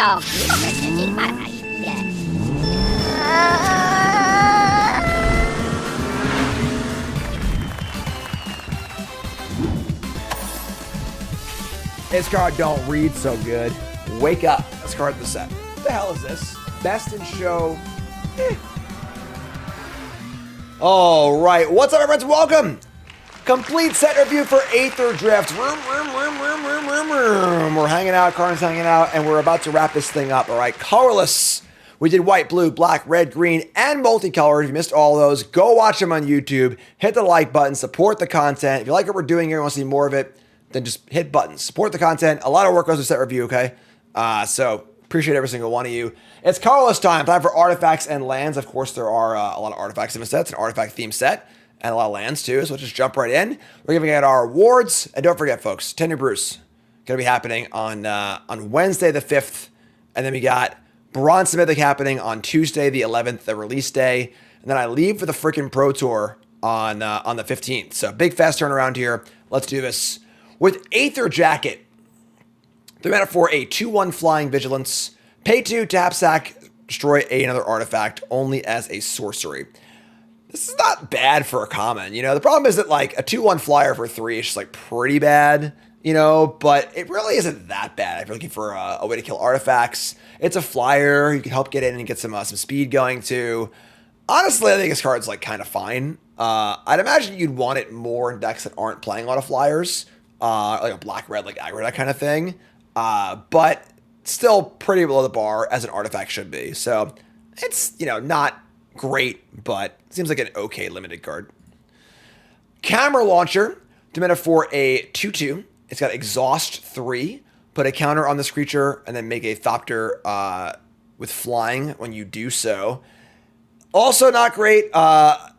This card don't read so good. Wake up. This card in the set. What the hell is this? Best in show. All right. What's up, my friends? Welcome. Complete set review for Aetherdrift. We're hanging out. Karn's hanging out. And we're about to wrap this thing up. All right. Colorless. We did white, blue, black, red, green, and multicolored. If you missed all those, go watch them on YouTube. Hit the like button. Support the content. If you like what we're doing here and want to see more of it, then just hit buttons. Support the content. A lot of work goes into set review, okay? So appreciate every single one of you. It's Colorless time for artifacts and lands. Of course, there are a lot of artifacts in the set. It's an artifact themed set and a lot of lands too. So let's just jump right in. We're giving out our awards. And don't forget, folks, Tenure Bruce going to be happening on Wednesday the 5th. And then we got Bronze Mythic happening on Tuesday the 11th, the release day. And then I leave for the freaking Pro Tour on the 15th. So big fast turnaround here. Let's do this. With Aether Jacket, 3 mana for a 2/1 flying vigilance. Pay 2, tap, sack, destroy another artifact only as a sorcery. This is not bad for a common. You know, the problem is that like a 2/1 flyer for 3 is just like pretty bad, you know, but it really isn't that bad. If you're looking for a way to kill artifacts, it's a flyer. You can help get in and get some speed going too. Honestly, I think this card's like kind of fine. I'd imagine you'd want it more in decks that aren't playing a lot of flyers. Like a black, red, like aggro, that kind of thing. But still pretty below the bar as an artifact should be. So it's, you know, not great, but seems like an okay limited card. Camera Launcher, 2 mana for a 2/2. It's got Exhaust 3. Put a counter on this creature and then make a Thopter with flying when you do so. Also not great.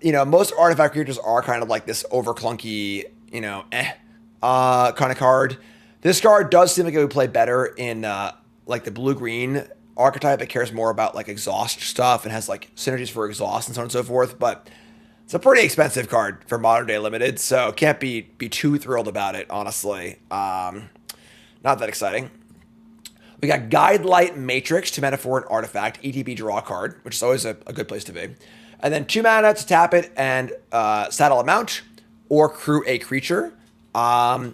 You know, most artifact creatures are kind of like this over clunky, you know, kind of card. This card does seem like it would play better in like the blue-green archetype that cares more about like exhaust stuff and has like synergies for exhaust and so on and so forth, but it's a pretty expensive card for modern day limited, so can't be too thrilled about it, honestly. Not that exciting. We got Guidelight Matrix, 2 mana for an artifact, ETB draw card, which is always a good place to be. And then 2 mana to tap it and saddle a mount or crew a creature. Honestly,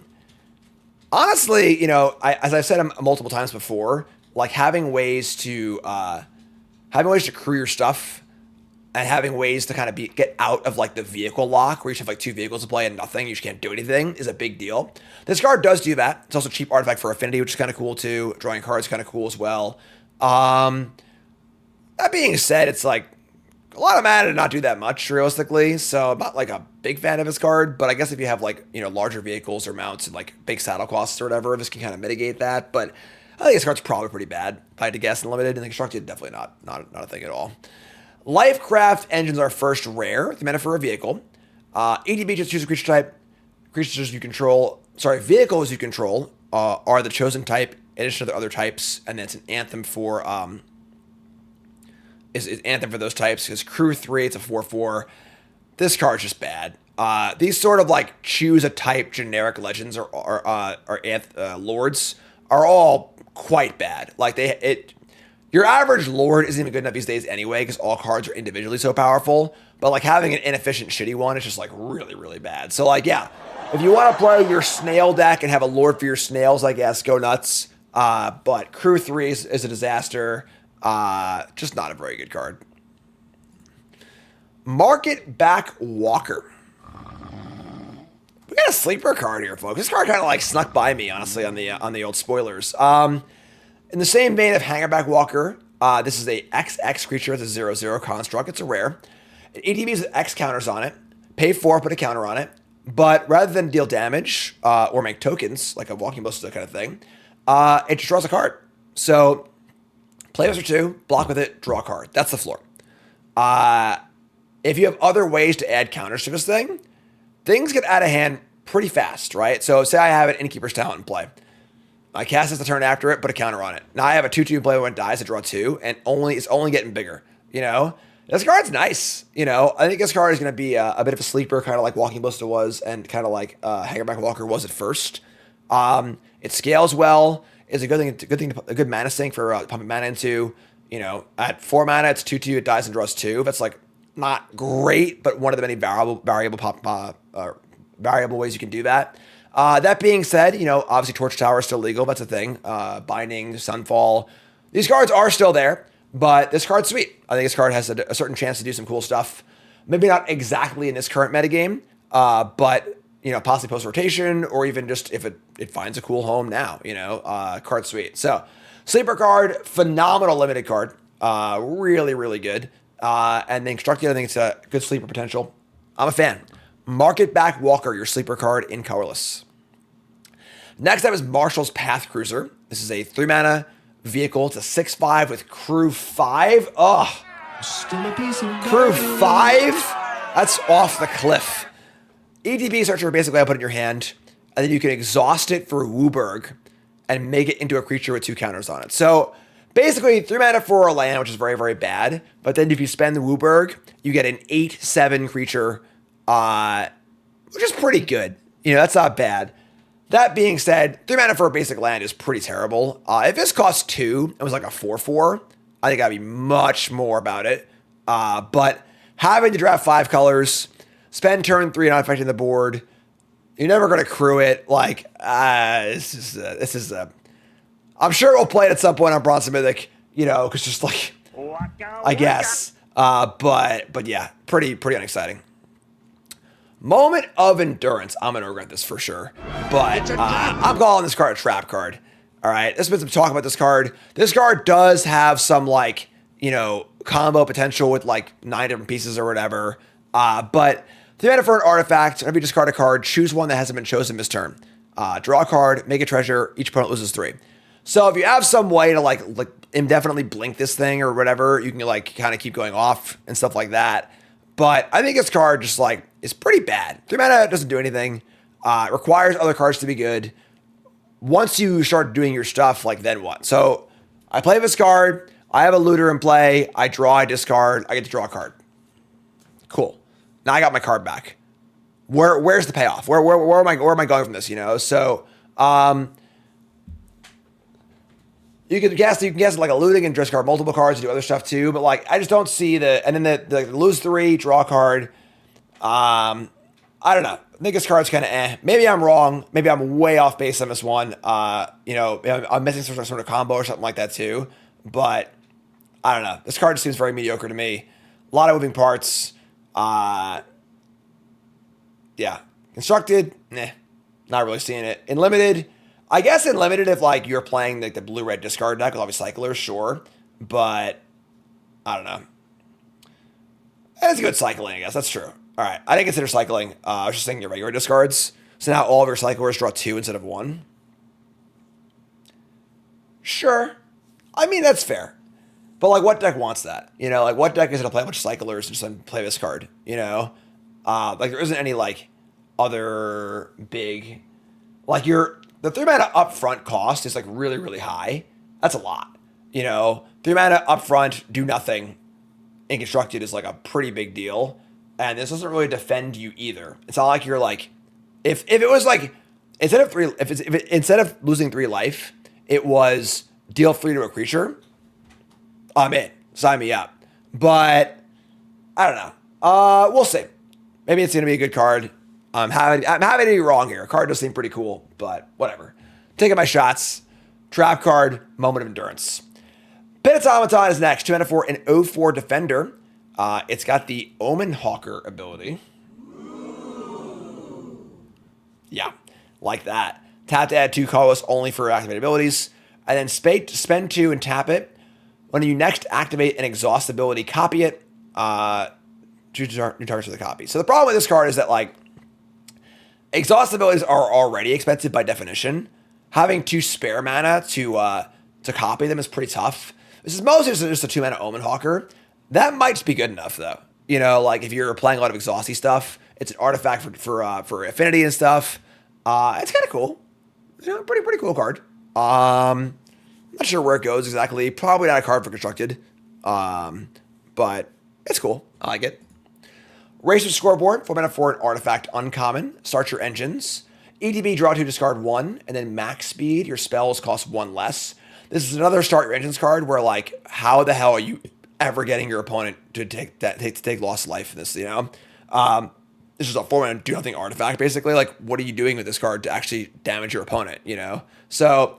you know, as I've said multiple times before, like having ways to crew your stuff and having ways to kind of get out of like the vehicle lock where you have like 2 vehicles to play and nothing, you just can't do anything, is a big deal. This card does do that. It's also a cheap artifact for affinity, which is kind of cool too. Drawing cards kind of cool as well. That being said, it's like a lot of mana to not do that much realistically, so I'm not like a big fan of this card, but I guess if you have like, you know, larger vehicles or mounts and like big saddle costs or whatever, this can kind of mitigate that, but I think this card's probably pretty bad if I had to guess in limited, and the constructed definitely not a thing at all. Lifecraft Engines are first rare, 3 mana for a vehicle. EDB, just choose a creature type. Vehicles you control are the chosen type in addition to the other types, and then it's an anthem for is anthem for those types, because crew 3, it's a 4/4. This card's just bad. These sort of like choose a type generic legends or lords are all quite bad. Like your average lord isn't even good enough these days anyway, because all cards are individually so powerful. But like having an inefficient shitty one is just like really, really bad. So like, yeah, if you want to play your snail deck and have a lord for your snails, I guess, go nuts. But crew 3 is a disaster. Just not a very good card. Market Back Walker. We got a sleeper card here, folks. This card kind of like snuck by me, honestly, on the old spoilers. In the same vein of Hangerback Walker, this is a XX creature. It's a 0/0 construct. It's a rare. ETB is X counters on it. Pay 4, put a counter on it. But rather than deal damage or make tokens, like a Walking Ballista kind of thing, it just draws a card. So play this for 2, block with it, draw a card. That's the floor. If you have other ways to add counters to this thing, things get out of hand pretty fast, right? So say I have an Innkeeper's Talent in play. I cast this the turn after it, put a counter on it. Now I have a 2/2 in play when it dies, I draw 2, and it's only getting bigger, you know? This card's nice, you know? I think this card is going to be a bit of a sleeper, kind of like Walking Ballista was, and kind of like Hangerback Walker was at first. It scales well. is a good mana sink for pumping mana into. At 4 mana, it's 2/2. It dies and draws 2. That's like not great, but one of the many variable ways you can do that. That being said, obviously Torch Tower is still legal. That's a thing. Binding, Sunfall. These cards are still there, but this card's sweet. I think this card has a certain chance to do some cool stuff. Maybe not exactly in this current metagame, but possibly post-rotation, or even just if it finds a cool home now, card's sweet. So, sleeper card, phenomenal limited card. Really, really good. And then constructed, I think it's a good sleeper potential. I'm a fan. Market Back Walker, your sleeper card in Colorless. Next up is Marshall's Path Cruiser. This is a 3-mana vehicle. It's a 6/5 with crew 5. Ugh. Crew 5? That's off the cliff. ETB Searcher basically I put in your hand, and then you can exhaust it for Wooburg and make it into a creature with 2 counters on it. So basically 3 mana for a land, which is very, very bad. But then if you spend the Wooburg, you get an 8/7 creature, which is pretty good. That's not bad. That being said, 3 mana for a basic land is pretty terrible. If this costs 2, it was like a 4/4, I think I'd be much more about it. But having to draft 5 colors, spend turn 3 not affecting the board, you're never going to crew it. This is I'm sure we'll play it at some point on Bronze Mythic, because just like, I guess. But yeah, pretty unexciting. Moment of Endurance. I'm going to regret this for sure. But I'm calling this card a trap card. All right. There's been some talk about this card. This card does have some combo potential with 9 different pieces or whatever. But 3 mana for an artifact. Whenever you discard a card, choose one that hasn't been chosen this turn. Draw a card, make a treasure. Each opponent loses 3. So if you have some way to indefinitely blink this thing or whatever, you can kind of keep going off and stuff like that. But I think this card just is pretty bad. 3 mana doesn't do anything. It requires other cards to be good. Once you start doing your stuff, then what? So I play this card. I have a looter in play. I draw, I discard. I get to draw a card. Cool. Now I got my card back. Where's the payoff? Where am I going from this? So you can guess like a looting and discard multiple cards and do other stuff too. But I just don't see and then the lose 3, draw a card. I don't know. I think this card's kind of eh. Maybe I'm wrong. Maybe I'm way off base on this one. I'm missing some sort of combo or something like that too. But I don't know. This card just seems very mediocre to me. A lot of moving parts. Yeah. Constructed, not really seeing it. In limited, I guess in limited if you're playing the blue-red discard deck with all these cyclers, sure. But I don't know. It's a good cycling, I guess. That's true. All right. I didn't consider cycling. I was just thinking your regular discards. So now all of your cyclers draw 2 instead of 1. Sure. I mean, that's fair. But what deck wants that? What deck is going to play a bunch of cyclers and just then play this card? There isn't any other big, the 3 mana upfront cost is really, really high. That's a lot. 3 mana upfront, do nothing, and constructed is a pretty big deal. And this doesn't really defend you either. It's not like you're if it was instead of losing 3 life, it was deal 3 to a creature, I'm in. Sign me up. But I don't know. We'll see. Maybe it's going to be a good card. I'm having to be wrong here. Card does seem pretty cool, but whatever. Taking my shots. Trap card, Moment of Endurance. Pit Automaton is next. 2 mana for an 0/4 defender. It's got the Omen Hawker ability. Yeah, like that. Tap to add 2 colorless only for activated abilities. And then spend 2 and tap it. When you next activate an exhaust ability, copy it. Choose new targets for the copy. So the problem with this card is that exhaust abilities are already expensive by definition. Having 2 spare mana to copy them is pretty tough. This is mostly just a 2 mana Omen Hawker. That might just be good enough though. If you're playing a lot of exhausty stuff, it's an artifact for affinity and stuff. It's kind of cool. Pretty cool card. Not sure where it goes exactly. Probably not a card for constructed. But it's cool. I like it. Racer Scoreboard, 4 mana for an artifact uncommon. Start your engines. ETB, draw 2, discard 1, and then max speed, your spells cost 1 less. This is another start your engines card where, like, how the hell are you ever getting your opponent to take lost life in this, you know? This is a 4-mana do nothing artifact, basically. Like, what are you doing with this card to actually damage your opponent, you know? So,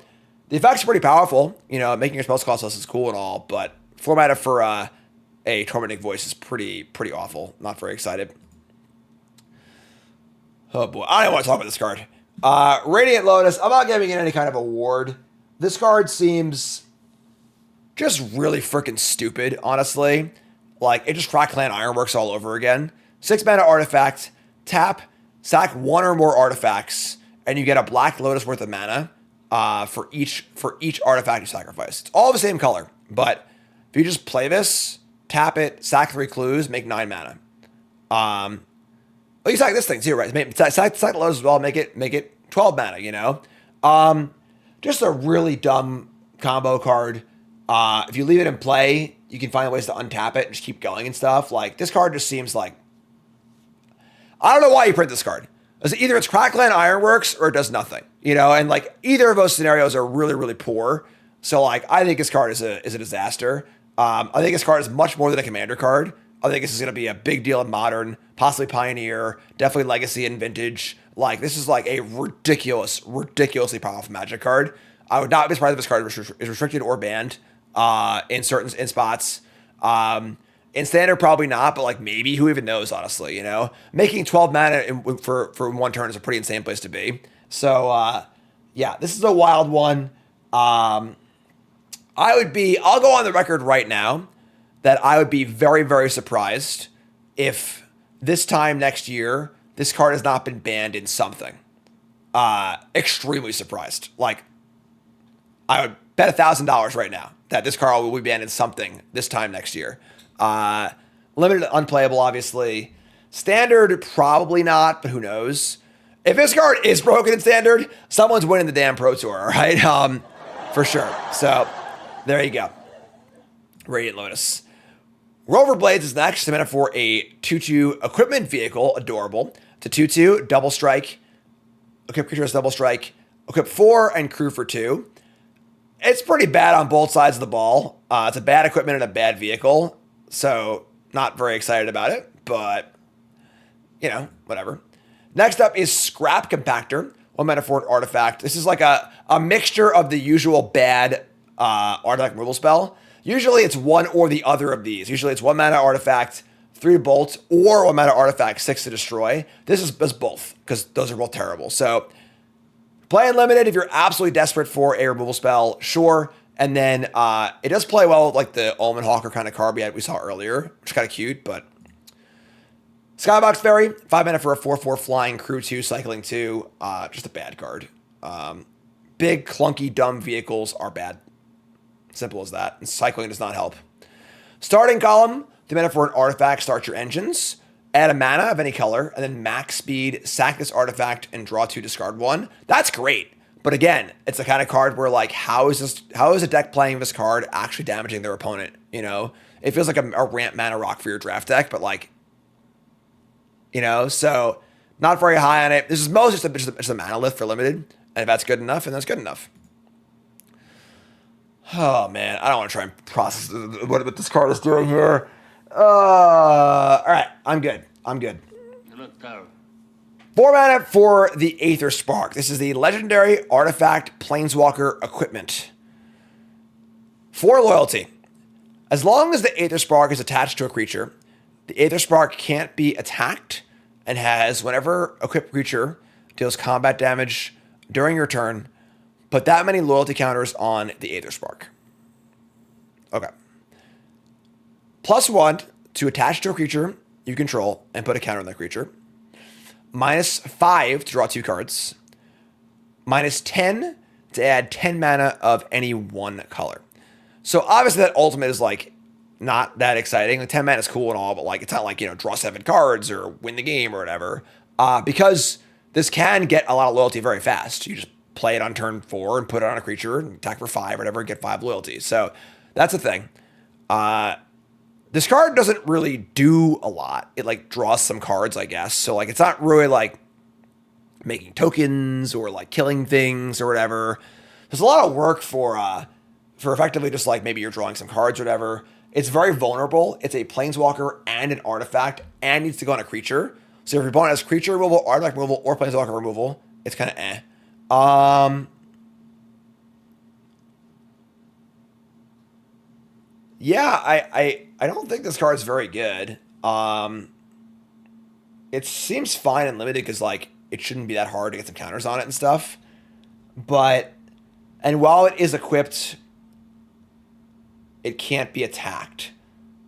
the effect's pretty powerful, you know, making your spells cost less is cool and all, but 4 mana for a Tormenting Voice is pretty awful. Not very excited. Oh boy, I don't want to talk about this card. Radiant Lotus, I'm not giving it any kind of award. This card seems just really freaking stupid, honestly. Like, it just Crack Clan Ironworks all over again. 6 mana artifact, tap, sack 1 or more artifacts, and you get a Black Lotus worth of mana for each artifact you sacrifice. It's all the same color, but if you just play this, tap it, sack 3 clues, make 9 mana. Well, you sack this thing too, right? Sack the Lotus as well, make it 12 mana, you know? Just a really dumb combo card. If you leave it in play, you can find ways to untap it and just keep going and stuff. Like, this card just seems like... I don't know why you print this card. Either it's Crackland Ironworks or it does nothing, you know? And, like, either of those scenarios are really, really poor. So, like, I think this card is a disaster. I think this card is much more than a commander card. I think this is going to be a big deal in Modern, possibly Pioneer, definitely Legacy and Vintage. Like, this is like a ridiculously powerful Magic card. I would not be surprised if this card is restricted or banned in certain spots. In Standard, probably not, but like maybe, who even knows, honestly, you know? Making 12 mana for 1 turn is a pretty insane place to be. So, yeah, this is a wild one. I'll go on the record right now that I would be very, very surprised if this time next year, this card has not been banned in something. Extremely surprised. Like, I would bet $1,000 right now that this card will be banned in something this time next year. Limited unplayable, obviously. Standard, probably not, but who knows? If this card is broken in Standard, someone's winning the damn Pro Tour, right? For sure. So, there you go. Radiant Lotus. Rover Blades is next. I'm in it for a 2/2 equipment vehicle, adorable. To 2/2, double strike. Equip creature as double strike. Equip 4 and crew for 2. It's pretty bad on both sides of the ball. It's a bad equipment and a bad vehicle. So, not very excited about it, but, you know, whatever. Next up is Scrap Compactor. 1 mana for an artifact. This is like a mixture of the usual bad artifact removal spell. Usually it's one or the other of these. Usually it's 1 mana artifact, 3 bolt, or 1 mana artifact, 6 to destroy. This is both, because those are both terrible. So, play unlimited if you're absolutely desperate for a removal spell, sure. And then it does play well with like the Omen Hawker kind of card we saw earlier, which is kind of cute, but... Skybox Fairy, 5 mana for a 4/4 flying, crew 2, cycling 2. Just a bad card. Big, clunky, dumb vehicles are bad. Simple as that. And cycling does not help. Starting column, 3 mana for an artifact, start your engines. Add a mana of any color, and then max speed, sack this artifact, and draw 2, discard 1. That's great. But again, it's the kind of card where, like, how is a deck playing this card actually damaging their opponent? You know? It feels like a ramp mana rock for your draft deck, but like, you know, so not very high on it. This is mostly just a mana lift for limited. And if that's good enough, and that's good enough. Oh, man. I don't want to try and process what this card is doing here. All right. I'm good. 4 mana for the Aether Spark. This is the legendary artifact planeswalker equipment. 4 loyalty. As long as the Aether Spark is attached to a creature, the Aether Spark can't be attacked and has, whenever equipped creature deals combat damage during your turn, put that many loyalty counters on the Aether Spark. Okay. +1 to attach to a creature you control and put a counter on that creature. -5 to draw 2 cards. -10 to add 10 mana of any one color. So obviously that ultimate is like not that exciting. The 10 mana is cool and all, but like it's not like, you know, draw 7 cards or win the game or whatever. Because this can get a lot of loyalty very fast. You just play it on turn 4 and put it on a creature and attack for 5 or whatever and get 5 loyalty. So that's the thing. This card doesn't really do a lot. It like draws some cards, I guess. So like it's not really like making tokens or like killing things or whatever. There's a lot of work for effectively just like maybe you're drawing some cards or whatever. It's very vulnerable. It's a planeswalker and an artifact and needs to go on a creature. So if your opponent has creature removal, artifact removal, or planeswalker removal, it's kind of eh. Yeah, I don't think this card is very good. It seems fine and limited because like it shouldn't be that hard to get some counters on it and stuff. But and while it is equipped, it can't be attacked.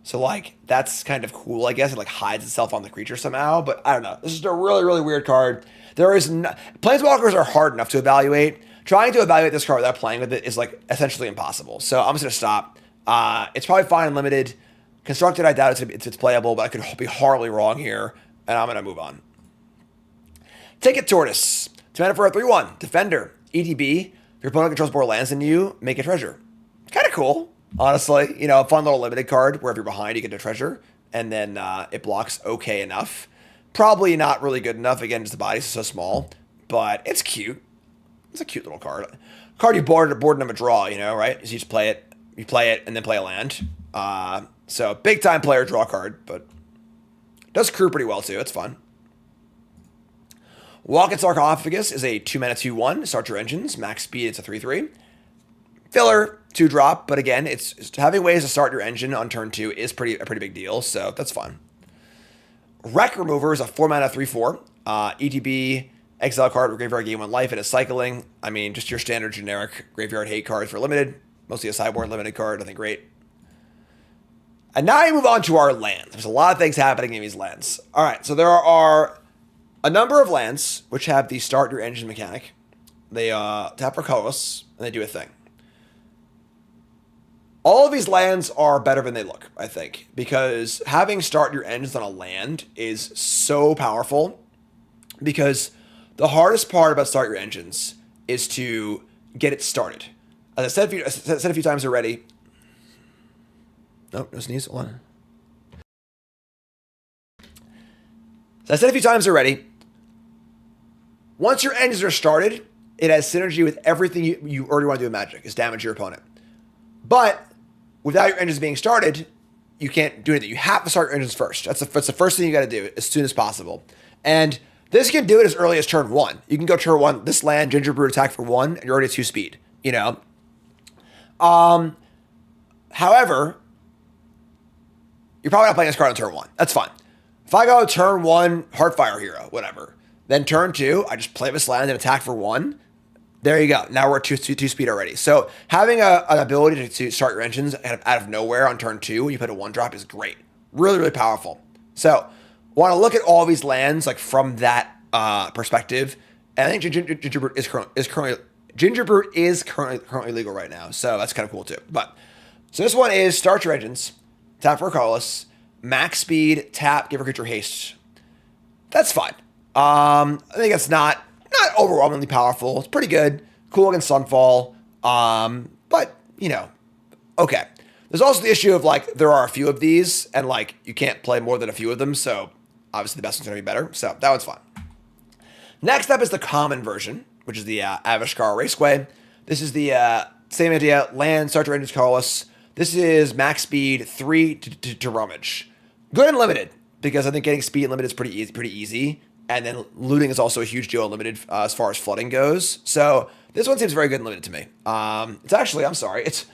So like that's kind of cool, I guess. It like hides itself on the creature somehow. But I don't know. This is a really, really weird card. There is no, planeswalkers are hard enough to evaluate. Trying to evaluate this card without playing with it is like essentially impossible. So I'm just gonna stop. It's probably fine and limited. Constructed, I doubt it's playable, but I could be horribly wrong here, and I'm gonna move on. Ticket Tortoise. 2 mana for a 3/1 Defender. EDB. If your opponent controls more lands than you, make a treasure. Kind of cool, honestly. You know, a fun little limited card where if you're behind, you get a treasure, and then it blocks okay enough. Probably not really good enough. Again, just the body's so small, but it's cute. It's a cute little card. Card you board them a draw, you know, right? So you just play it, and then play a land. So big time player draw card, but does crew pretty well too. It's fun. Walk at Sarcophagus is a 2 mana 2/1. Start your engines. Max speed, it's a 3/3. Filler, 2-drop, but again, it's having ways to start your engine on turn 2 is a pretty big deal, so that's fun. Wreck Remover is a 4 mana 3/4. ETB, exile card with graveyard gain 1 life, and it's cycling. I mean, just your standard generic graveyard hate cards for limited. Mostly a sideboard limited card, nothing great. And now we move on to our lands. There's a lot of things happening in these lands. All right, so there are a number of lands which have the start your engine mechanic. They tap for colorless, and they do a thing. All of these lands are better than they look, I think, because having start your engines on a land is so powerful, because the hardest part about start your engines is to get it started. As I said a few times already. Nope, no sneeze. Hold on. As I said a few times already, once your engines are started, it has synergy with everything you already want to do with Magic, is damage your opponent. But without your engines being started, you can't do anything. You have to start your engines first. That's the first thing you got to do as soon as possible. And this can do it as early as turn 1. You can go turn 1, this land, Gingerbread attack for 1, and you're already at 2 speed, you know? However, you're probably not playing this card on turn 1. That's fine. If I go turn 1, Heartfire Hero, whatever. Then turn 2, I just play this land and attack for 1. There you go. Now we're at 2 speed already. So having an ability to start your engines out of nowhere on turn 2 when you put a 1-drop is great. Really, really powerful. So want to look at all these lands like from that perspective. And I think Gingerbread is currently legal right now. So that's kind of cool too. But so this one is start your engines, tap for colorless, max speed, tap, give a creature haste. That's fine. I think it's not overwhelmingly powerful. It's pretty good. Cool against Sunfall. But, you know, okay. There's also the issue of, like, there are a few of these, and, like, you can't play more than a few of them, so obviously the best one's going to be better. So that one's fine. Next up is the common version, which is the Avishkar Raceway. This is the same idea. Land, start your engines, colorless. This is max speed, 3 to rummage. Good and limited, because I think getting speed limited is pretty easy. And then looting is also a huge deal in limited as far as flooding goes. So this one seems very good and limited to me. It's actually, I'm sorry, it's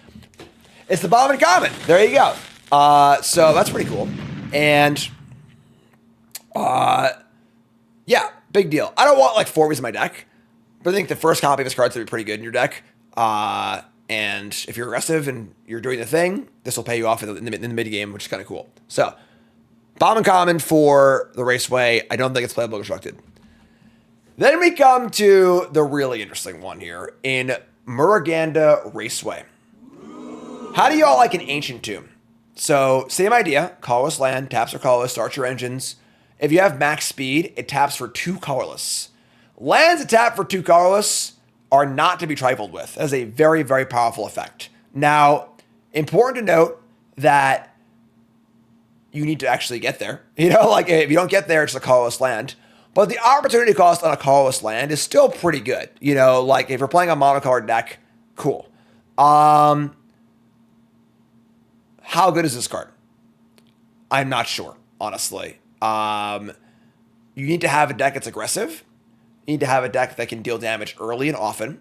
the Bombin Common. There you go. So that's pretty cool. And yeah, big deal. I don't want like 4 in my deck, but I think the first copy of this card's gonna be pretty good in your deck. And if you're aggressive and you're doing the thing, this will pay you off in the mid game, which is kind of cool. So Bombin Common for the Raceway. I don't think it's playable constructed. Then we come to the really interesting one here in Muruganda Raceway. How do y'all like an Ancient Tomb? So same idea, colorless land, taps for colorless, start your engines. If you have max speed, it taps for 2 colorless. Lands that tap for 2 colorless are not to be trifled with. That is a very, very powerful effect. Now, important to note that you need to actually get there. You know, like if you don't get there, it's a colorless land. But the opportunity cost on a colorless land is still pretty good. You know, like if you're playing a monocolored deck, cool. How good is this card? I'm not sure, honestly. You need to have a deck that's aggressive. You need to have a deck that can deal damage early and often.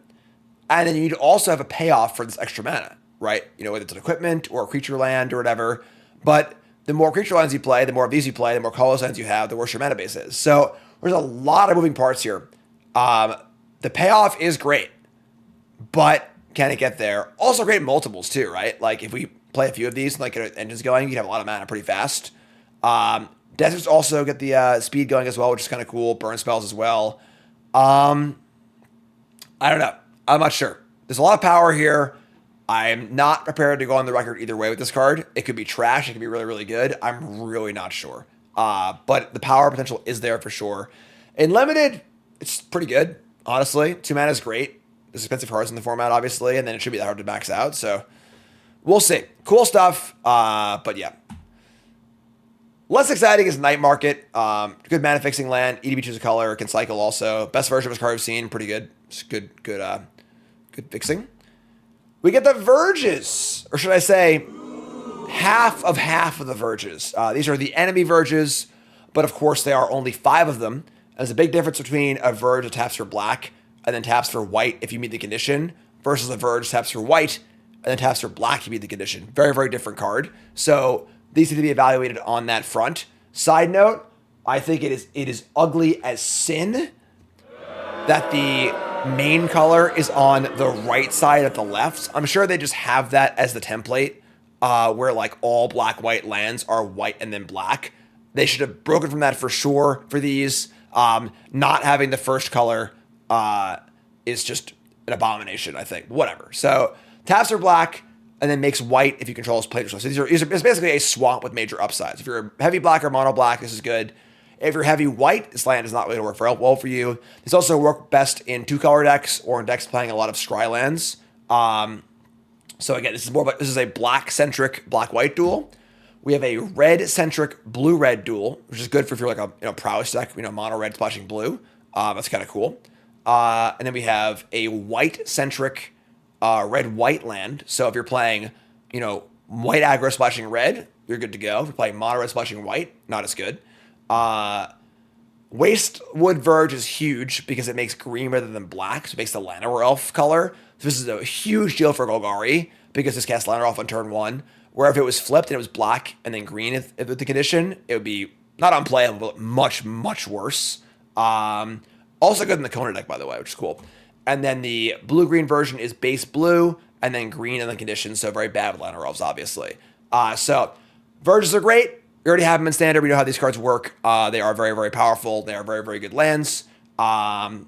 And then you need to also have a payoff for this extra mana, right? You know, whether it's an equipment or a creature land or whatever. But the more creature lands you play, the more of these you play, the more colorless lands you have, the worse your mana base is. So there's a lot of moving parts here. The payoff is great, but can it get there? Also great multiples too, right? Like if we play a few of these and like get our engines going, you can have a lot of mana pretty fast. Deserts also get the speed going as well, which is kind of cool. Burn spells as well. I don't know. I'm not sure. There's a lot of power here. I'm not prepared to go on the record either way with this card. It could be trash. It could be really, really good. I'm really not sure. But the power potential is there for sure. In Limited, it's pretty good, honestly. 2 mana is great. There's expensive cards in the format, obviously, and then it should be that hard to max out. So we'll see. Cool stuff. But yeah. Less exciting is Night Market. Good mana fixing land. EDB choose a color. Can cycle also. Best version of his card we've seen. Pretty good. It's good fixing. We get the Verges. Or should I say, half of the Verges. These are the enemy Verges, but of course they are only 5 of them. And there's a big difference between a Verge that taps for black and then taps for white if you meet the condition versus a Verge taps for white and then taps for black if you meet the condition. Very, very different card. So these need to be evaluated on that front. Side note, I think it is ugly as sin that the main color is on the right side of the left. I'm sure they just have that as the template where like all black-white lands are white and then black. They should have broken from that for sure for these. Not having the first color is just an abomination, I think. Whatever. So taps are black and then makes white if you control his play. So it's basically a swamp with major upsides. If you're a heavy black or mono black, this is good. If you're heavy white, this land is not really going to work well for you. This also work best in 2-color decks or in decks playing a lot of scry lands. So again, this is a black-centric black-white duel. We have a red-centric blue-red duel, which is good for if you're like a prowess deck, mono-red splashing blue. That's kind of cool. And then we have a white-centric red-white land. So if you're playing, white aggro splashing red, you're good to go. If you're playing mono-red splashing white, not as good. Wastewood Verge is huge because it makes green rather than black, so it makes the Llanowar Elf color. So this is a huge deal for Golgari because this casts Llanowar Elf on turn 1, where if it was flipped and it was black and then green if the condition, it would be not unplayable, but much, much worse. Also good in the Kona deck, by the way, which is cool. And then the blue-green version is base blue and then green in the condition, so very bad with Llanowar Elves, obviously. So Verges are great. We already have them in standard. We know how these cards work. They are very, very powerful. They are very, very good lands. And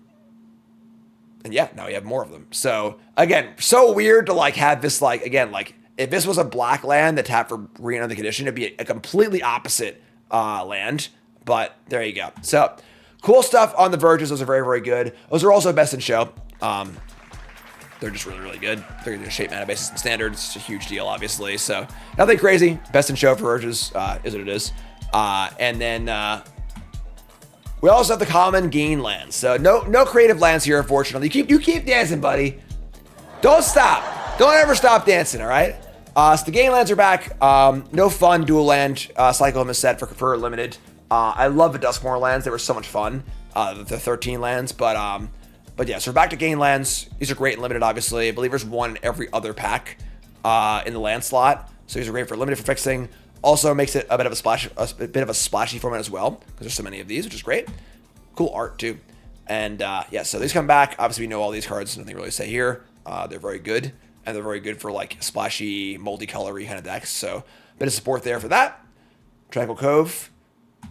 yeah, now we have more of them. So again, so weird to have this if this was a black land that tapped for green on the condition, it'd be a completely opposite land. But there you go. So cool stuff on the Verges. Those are very, very good. Those are also best in show. They're just really, really good. They're going to shape mana bases and standard. It's a huge deal, obviously. So nothing crazy. Best in show for Verges is what it is. And then we also have the common gain lands. So no creative lands here, unfortunately. You keep dancing, buddy. Don't stop. Don't ever stop dancing, all right? So the gain lands are back. No fun dual land cycle in the set for Limited. I love the Duskmourn lands. They were so much fun. The 13 lands, But yeah, so we're back to gain lands. These are great in Limited, obviously. I believe there's one in every other pack in the land slot. So these are great for Limited for fixing. Also makes it a bit of a splashy format as well, because there's so many of these, which is great. Cool art too. And yeah, so these come back. Obviously, we know all these cards. Nothing really to say here. They're very good, and they're very good for splashy, multicolory kind of decks. So a bit of support there for that. Tranquil Cove,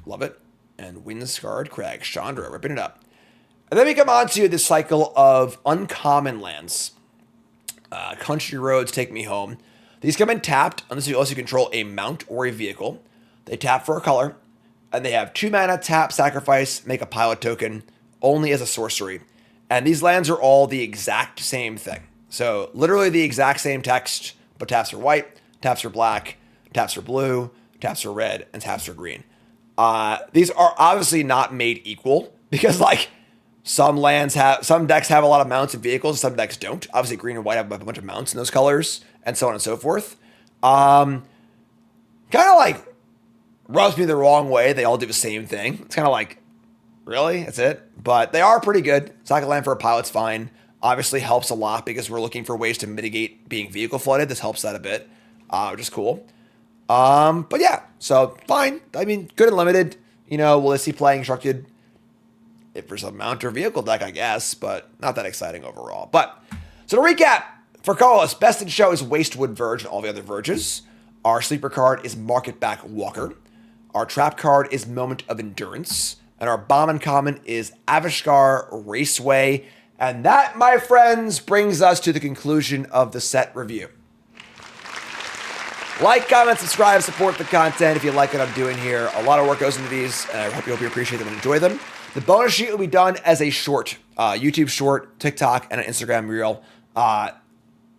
love it. And Windscarred Crag, Chandra, ripping it up. And then we come on to this cycle of uncommon lands. Country Roads, Take Me Home. These come in tapped unless you also control a mount or a vehicle. They tap for a color, and they have 2 mana, tap, sacrifice, make a pilot token, only as a sorcery. And these lands are all the exact same thing. So literally the exact same text, but taps for white, taps for black, taps for blue, taps for red, and taps for green. These are obviously not made equal. because like some decks have a lot of mounts and vehicles, some decks don't. Obviously, green and white have a bunch of mounts in those colors, and so on and so forth. Kind of like rubs me the wrong way. They all do the same thing. It's kind of like, really? That's it? But they are pretty good. Socket land for a pilot's fine. Obviously helps a lot because we're looking for ways to mitigate being vehicle flooded. This helps that a bit, which is cool. But yeah, so fine. I mean, good and limited. You know, will this see playing instructed if there's a mount or vehicle deck, I guess, but not that exciting overall. But so to recap, for Colorless, best in show is Wastewood Verge and all the other Verges. Our sleeper card is Market Back Walker. Our trap card is Moment of Endurance. And our Bombin Common is Avishkar Raceway. And that, my friends, brings us to the conclusion of the set review. Like, comment, subscribe, support the content if you like what I'm doing here. A lot of work goes into these, and I hope you appreciate them and enjoy them. The bonus sheet will be done as a short, YouTube short, TikTok, and an Instagram reel. Not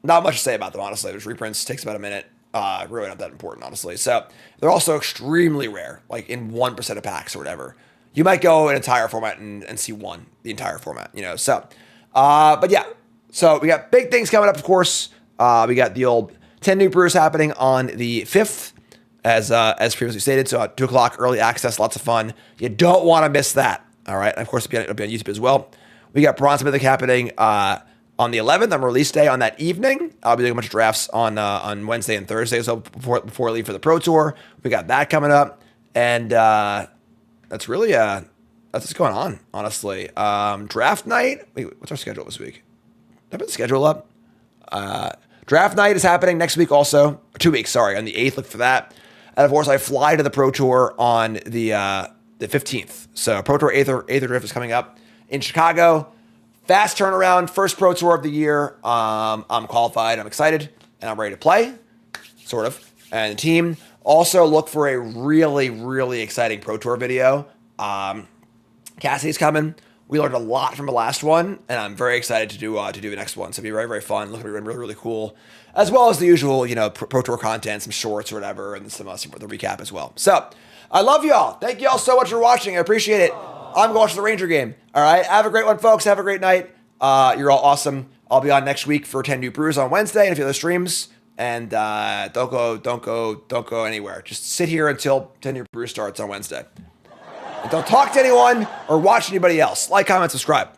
much to say about them, honestly. There's reprints, takes about a minute. Really not that important, honestly. So they're also extremely rare, like in 1% of packs or whatever. You might go an entire format and see the entire format, you know. So, but yeah. So we got big things coming up, of course. We got the old 10 new brews happening on the 5th, as previously stated. So 2 o'clock early access, lots of fun. You don't want to miss that. All right. And of course, it'll be on YouTube as well. We got Bronze Mythic happening on the 11th, on release day on that evening. I'll be doing a bunch of drafts on Wednesday and Thursday, so before I leave for the Pro Tour. We got that coming up. And that's really that's what's going on, honestly. Draft night. Wait, what's our schedule this week? Did I put the schedule up? Draft night is happening next week also. 2 weeks, sorry, on the 8th. Look for that. And of course, I fly to the Pro Tour on the 15th. So Pro Tour Aetherdrift is coming up in Chicago. Fast turnaround, first Pro Tour of the year. I'm qualified, I'm excited, and I'm ready to play, sort of. And the team. Also look for a really, really exciting Pro Tour video. Cassie's coming. We learned a lot from the last one, and I'm very excited to do the next one. So it'll be very, very fun. Looking really, really cool. As well as the usual, you know, Pro Tour content, some shorts or whatever, and some the recap as well. So I love y'all. Thank y'all so much for watching. I appreciate it. I'm going to watch the Ranger game. All right. Have a great one, folks. Have a great night. You're all awesome. I'll be on next week for 10 new brews on Wednesday and a few other streams. And don't go anywhere. Just sit here until 10 new brews starts on Wednesday. And don't talk to anyone or watch anybody else. Like, comment, subscribe.